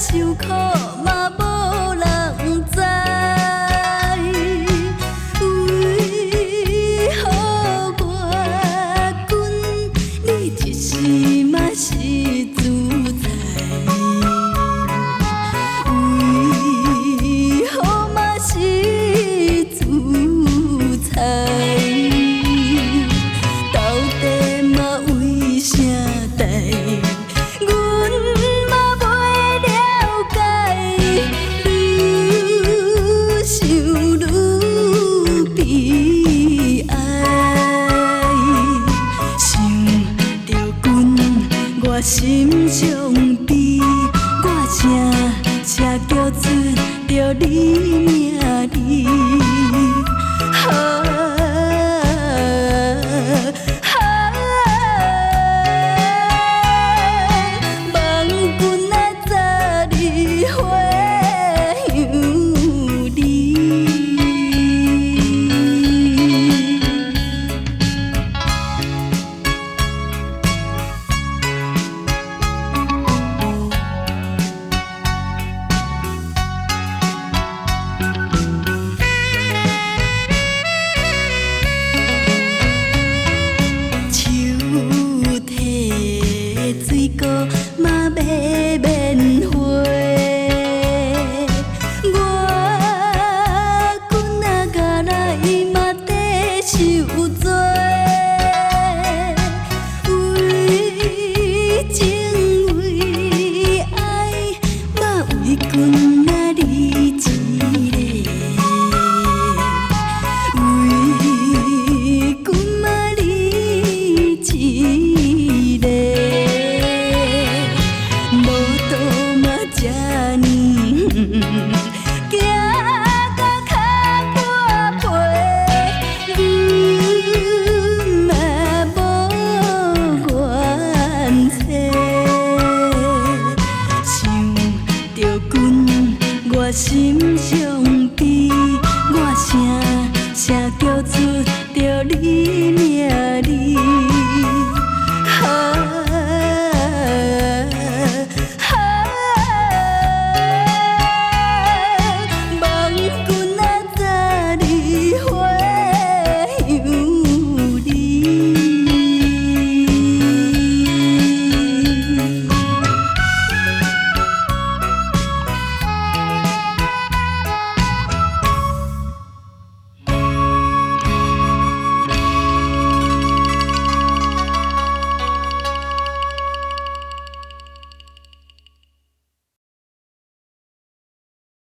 受苦嘛无人知，为何我君你一时嘛是自在？为何嘛是自在？到底嘛为啥代？我心伤悲，我才叫出着你名字。望君啊早日花样里。水果嘛要免花，我君仔甲来嘛得受罪，为情为爱嘛为君仔你一个，为君仔你一个。这呢，行到脚破皮，阮嘛无怨嗟。想着君，我心。